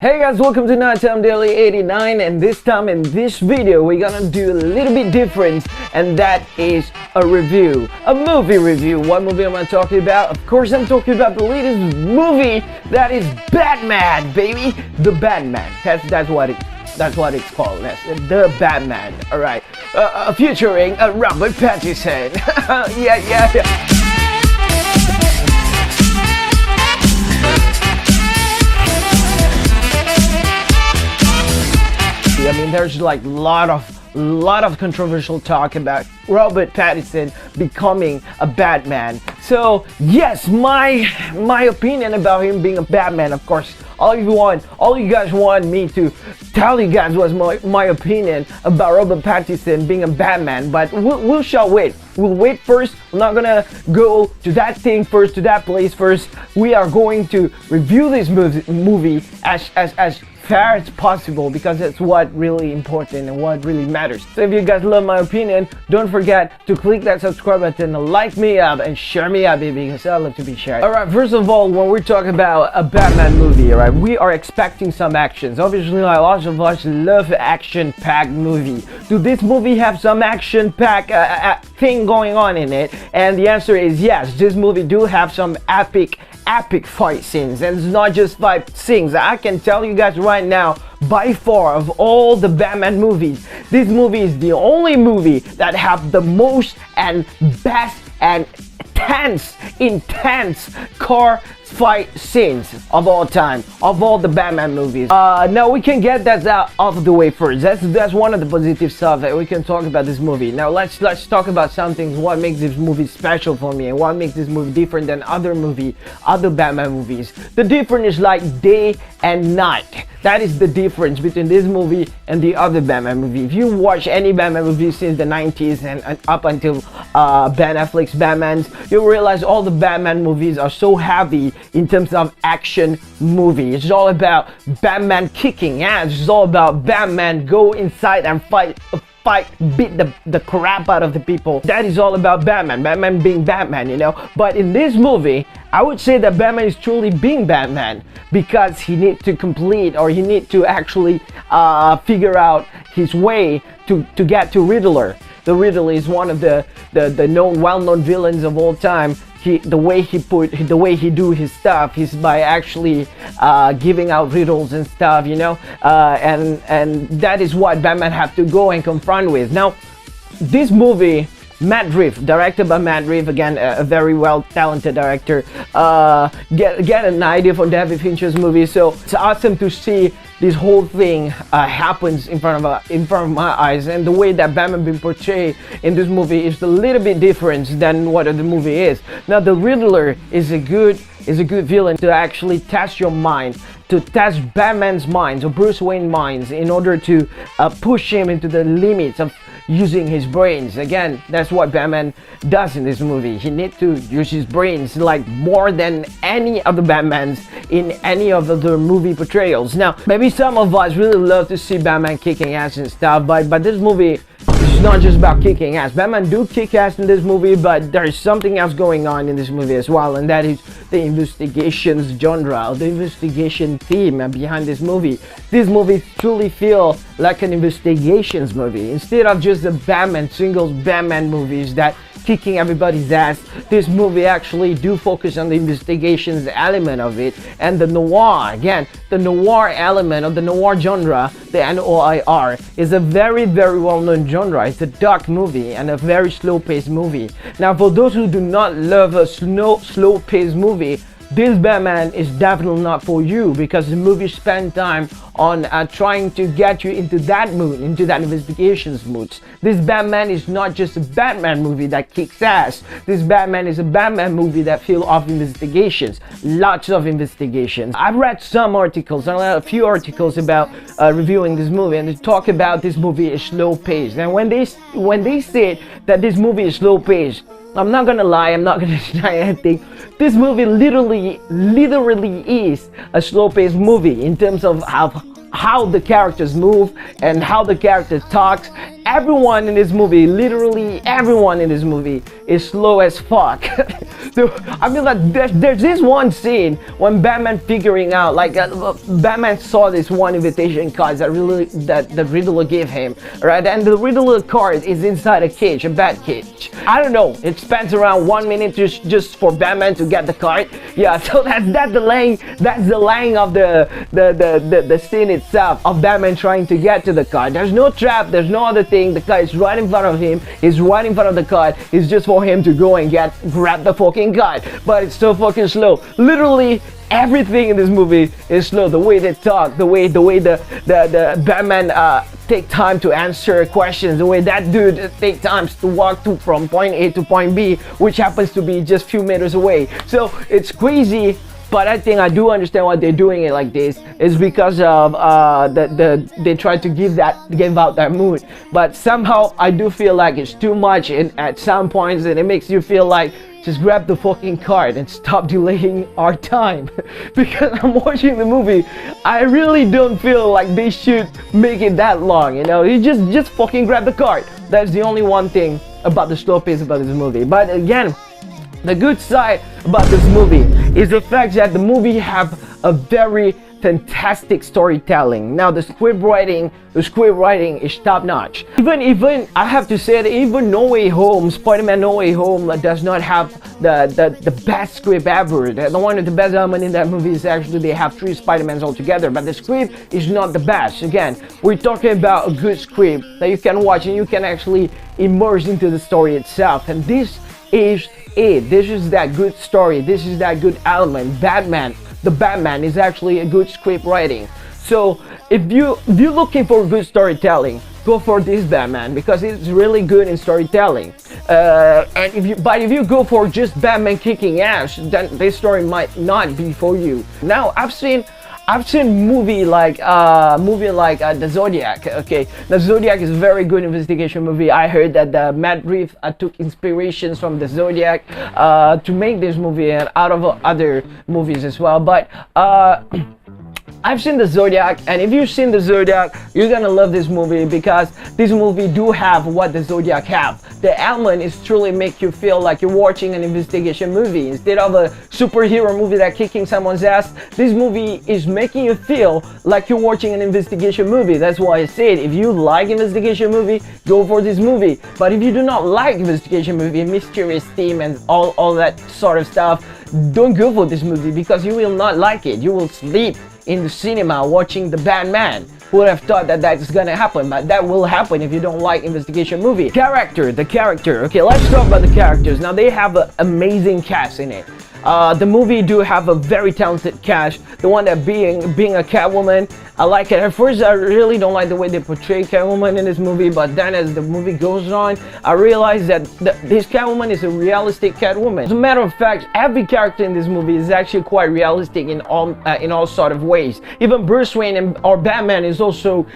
Hey guys, welcome to Knighttime89, and this time in this video we're gonna do a little bit different, and that is a review, a movie review. What movie am I talking about? Of course I'm talking about the latest movie, that is Batman, baby. The Batman, that's what it's called. That's the Batman. All right, featuring Robert Pattinson. yeah. I mean, there's like a lot of controversial talk about Robert Pattinson becoming a Batman. So yes, my opinion about him being a Batman, of course, all you guys want me to tell you guys was my opinion about Robert Pattinson being a Batman, but we shall wait. We'll wait first. We're not gonna go to that thing first, to that place first. We are going to review this movie as fair as possible, because it's what really important and what really matters. So if you guys love my opinion, don't forget to click that subscribe button, like me up, and share me up, baby, because I love to be shared. Alright, first of all, when we're talking about a Batman movie, right, we are expecting some actions. Obviously, like, lots of us love action-packed movie. Do this movie have some action-packed thing going on in it? And the answer is yes. This movie do have some epic fight scenes, and it's not just fight scenes. I can tell you guys right now, by far of all the Batman movies, this movie is the only movie that have the most and best and intense car fight scenes of all time, of all the Batman movies. Now we can get that out of the way first. That's one of the positive stuff that we can talk about this movie. Now let's talk about some things, what makes this movie special for me and what makes this movie different than other Batman movies. The difference is like day and night. That is the difference between this movie and the other Batman movie. If you watch any Batman movie since the 90s and up until Ben Affleck's Batmans, you'll realize all the Batman movies are so heavy in terms of action movie. It's all about Batman kicking ass. It's all about Batman go inside and fight, beat the crap out of the people. That is all about Batman being Batman, you know. But in this movie, I would say that Batman is truly being Batman, because he needs to complete, or he needs to actually figure out his way to get to Riddler. The Riddler is one of the well-known villains of all time. The way he do his stuff is by actually giving out riddles and stuff, you know, and that is what Batman have to go and confront with. Now, this movie, Matt Reeves, directed by Matt Reeves, again a very well talented director, get an idea from David Fincher's movie. So it's awesome to see this whole thing happens in front of my eyes, and the way that Batman been portrayed in this movie is a little bit different than what the movie is. Now the Riddler is a good villain to actually test your mind, to test Batman's minds or Bruce Wayne's minds, in order to push him into the limits of using his brains. Again, that's what Batman does in this movie. He needs to use his brains like more than any of the Batmans in any of the movie portrayals. Now, maybe some of us really love to see Batman kicking ass and stuff, but this movie is not just about kicking ass. Batman do kick ass in this movie, but there is something else going on in this movie as well, and that is the investigations genre, the investigation theme behind this movie. This movie truly feels like an investigations movie. Instead of just the singles Batman movies that kicking everybody's ass, this movie actually do focus on the investigations element of it, and the noir. Again, the noir element of the noir genre, the NOIR, is a very well-known genre. It's a dark movie and a very slow-paced movie. Now, for those who do not love a slow-paced movie, this Batman is definitely not for you, because the movie spent time on trying to get you into that mood, into that investigations mood. This Batman is not just a Batman movie that kicks ass. This Batman is a Batman movie that feels of investigations, lots of investigations. I've read some articles, a few articles about reviewing this movie, and they talk about this movie is slow paced. And when they say that this movie is slow paced, I'm not gonna lie, I'm not gonna deny anything. This movie literally is a slow-paced movie in terms of how the characters move and how the characters talk everyone in this movie, literally everyone in this movie, is slow as fuck. I mean, like, there's this one scene when Batman figuring out, like, Batman saw this one invitation card that the Riddler gave him, right? And the Riddler card is inside a cage, a bat cage. I don't know. It spends around 1 minute just for Batman to get the card. Yeah, so that's the laying of the scene itself of Batman trying to get to the card. There's no trap. There's no other thing. The guy is right in front of him. He's right in front of the card. It's just for him to go and grab the fucking card. But it's so fucking slow. Literally everything in this movie is slow. The way they talk, the way the Batman take time to answer questions, the way that dude take times to walk from point A to point B, which happens to be just few meters away. So it's crazy. But I think I do understand why they're doing it like this. It's because of they try to give out that mood. But somehow I do feel like it's too much at some points, and it makes you feel like just grab the fucking card and stop delaying our time. Because I'm watching the movie, I really don't feel like they should make it that long. You know, you just fucking grab the card. That's the only one thing about the slow pace about this movie. But again, the good side about this movie is the fact that the movie have a very fantastic storytelling. Now the script writing is top notch. Even I have to say that even No Way Home, Spider-Man No Way Home does not have the best script ever. The one of the best element in that movie is actually they have 3 Spider-Mans altogether, but the script is not the best. Again, we're talking about a good script that you can watch and you can actually immerse into the story itself. And this is it. This is that good story. This is that good element. The Batman is actually a good script writing. So if you're looking for good storytelling, go for this Batman because it's really good in storytelling. And if you go for just Batman kicking ass, then this story might not be for you. Now I've seen movie like The Zodiac. Okay, The Zodiac is a very good investigation movie. I heard that Matt Reeves took inspirations from The Zodiac to make this movie and out of other movies as well. But I've seen The Zodiac, and if you've seen The Zodiac, you're gonna love this movie because this movie do have what The Zodiac have. The element is truly make you feel like you're watching an investigation movie instead of a superhero movie that kicking someone's ass. This movie is making you feel like you're watching an investigation movie. That's why I said if you like investigation movie, go for this movie. But if you do not like investigation movie, mysterious theme and all that sort of stuff, don't go for this movie because you will not like it. You will sleep in the cinema watching the Batman. Who would have thought that that's gonna happen? But that will happen if you don't like investigation movie. The character. Okay, let's talk about the characters. Now they have an amazing cast in it. The movie do have a very talented cast. The one that being a Catwoman, I like it. At first, I really don't like the way they portray Catwoman in this movie, but then as the movie goes on, I realized that this Catwoman is a realistic Catwoman. As a matter of fact, every character in this movie is actually quite realistic in all sort of ways. Even Bruce Wayne or Batman is also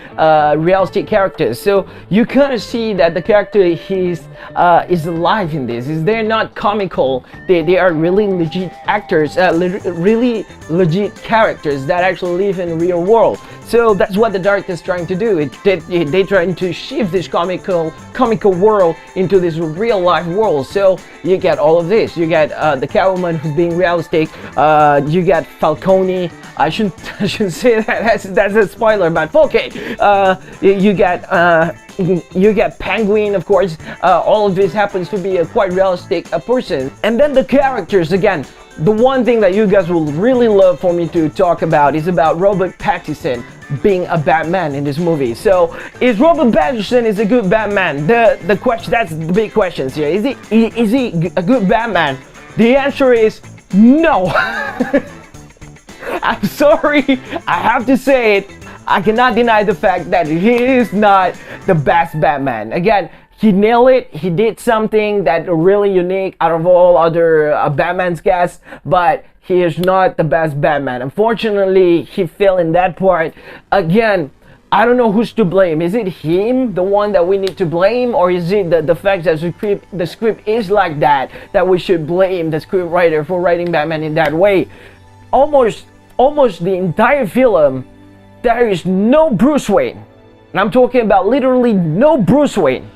realistic characters. So you kind of see that the character is alive in this. They're not comical. They are really legit actors, really legit characters that actually live in the real world. So that's what the director is trying to do. They're trying to shift this comical world into this real life world. So you get all of this. You get the Catwoman who's being realistic. You get Falcone. I shouldn't say that. That's a spoiler, but okay. You get Penguin, of course. All of this happens to be a quite realistic person. And then the characters again. The one thing that you guys will really love for me to talk about is about Robert Pattinson being a Batman in this movie. So, is Robert Pattinson a good Batman? The question, that's the big questions here. Is he a good Batman? The answer is no. I'm sorry, I have to say it. I cannot deny the fact that he is not the best Batman. Again, he nailed it. He did something that really unique out of all other Batman's cast, but he is not the best Batman. Unfortunately, he fell in that part. Again, I don't know who's to blame. Is it him, the one that we need to blame, or is it the fact that the script is like that we should blame the script writer for writing Batman in that way? Almost the entire film, there is no Bruce Wayne. And I'm talking about literally no Bruce Wayne.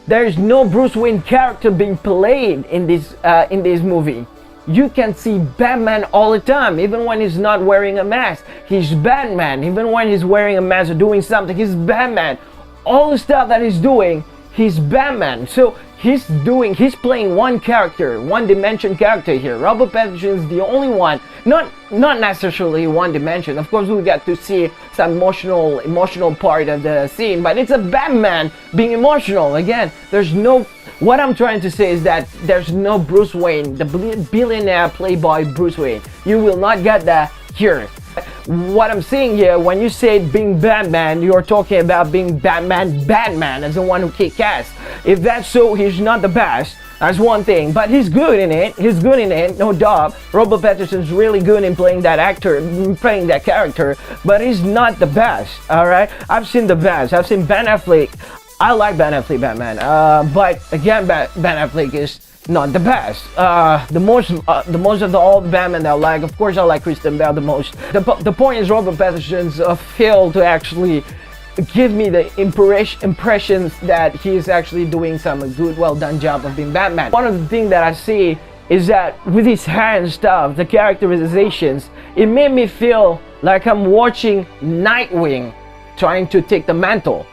There's no Bruce Wayne character being played in this movie. You can see Batman all the time, even when he's not wearing a mask. He's Batman. Even when he's wearing a mask or doing something, he's Batman. All the stuff that he's doing, he's Batman. So he's playing one character, one dimension character here. Robert Pattinson is the only one, not necessarily one dimension. Of course, we got to see some emotional part of the scene, but it's a Batman being emotional. Again, what I'm trying to say is that there's no Bruce Wayne, the billionaire playboy Bruce Wayne. You will not get that here. What I'm saying here, when you say being Batman, you're talking about being Batman as the one who kicks ass. If that's so, he's not the best. That's one thing, but he's good in it. No doubt. Robert Pattinson's really good in playing that character, but he's not the best. All right, I've seen the best. I've seen Ben Affleck. I like Ben Affleck Batman, but again, Ben Affleck is not the best. The most of all the Batman that I like, of course, I like Christian Bale the most. The point is, Robert Pattinson's failed to actually give me the impressions that he is actually doing some good, well done job of being Batman. One of the things that I see is that with his hair and stuff, the characterizations, it made me feel like I'm watching Nightwing trying to take the mantle.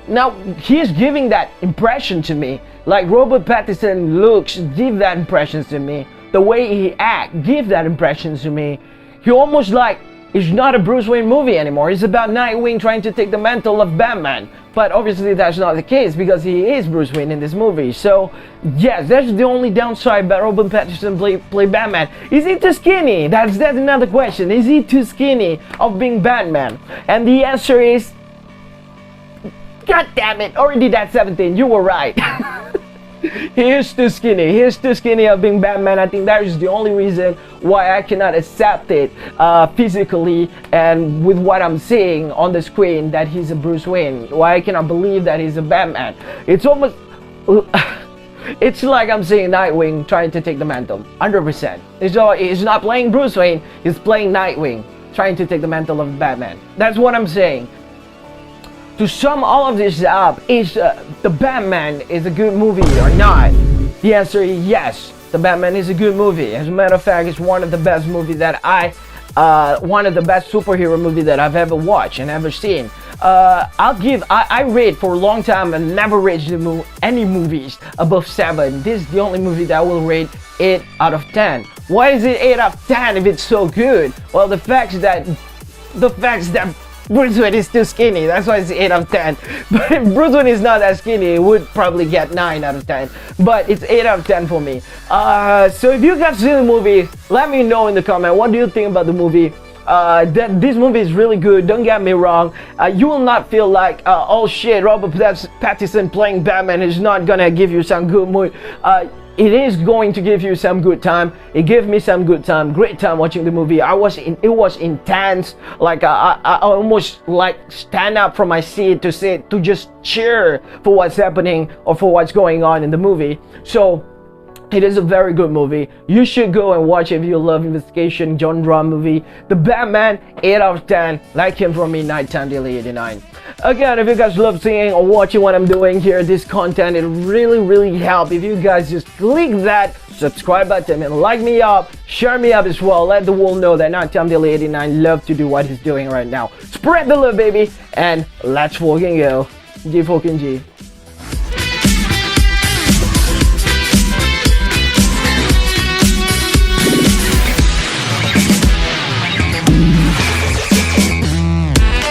Now, he's giving that impression to me. Like Robert Pattinson looks, give that impression to me. The way he acts, give that impression to me. He almost like, it's not a Bruce Wayne movie anymore. It's about Nightwing trying to take the mantle of Batman. But obviously that's not the case because he is Bruce Wayne in this movie. So, yes, that's the only downside about Robert Pattinson play Batman. Is he too skinny? That's another question. Is he too skinny of being Batman? And the answer is, God damn it, already that 17, you were right. He is too skinny. He is too skinny of being Batman. I think that is the only reason why I cannot accept it physically and with what I'm seeing on the screen that he's a Bruce Wayne. Why I cannot believe that he's a Batman. It's almost... it's like I'm seeing Nightwing trying to take the mantle. 100%. He's not playing Bruce Wayne. He's playing Nightwing trying to take the mantle of Batman. That's what I'm saying. To sum all of this up, is the Batman is a good movie or not? The answer is yes. The Batman is a good movie. As a matter of fact, it's one of the best movies that one of the best superhero movies that I've ever watched and ever seen. I rate for a long time and never rated any movies above 7. This is the only movie that I will rate 8 out of 10. Why is it 8 out of 10 if it's so good? Well, the facts that Bruce Wayne is too skinny, that's why it's 8 out of 10. But if Bruce Wayne is not that skinny, it would probably get 9 out of 10. But it's 8 out of 10 for me. So if you guys see the movie, let me know in the comment. What do you think about the movie? This movie is really good, don't get me wrong. You will not feel like, oh shit, Robert Pattinson playing Batman is not gonna give you some good mood. It is going to give you some good time. It gave me some good time, great time watching the movie. It was intense. Like I almost like stand up from my seat to just cheer for what's happening or for what's going on in the movie. So it is a very good movie. You should go and watch it if you love investigation genre movie. The Batman, 8 out of 10. Like him from me, Knighttime89. Again, if you guys love seeing or watching what I'm doing here, this content, it really helps if you guys just click that subscribe button and like me up, share me up as well. Let the world know that Knighttime89 love to do what he's doing right now. Spread the love, baby, and let's fucking go. G fucking G.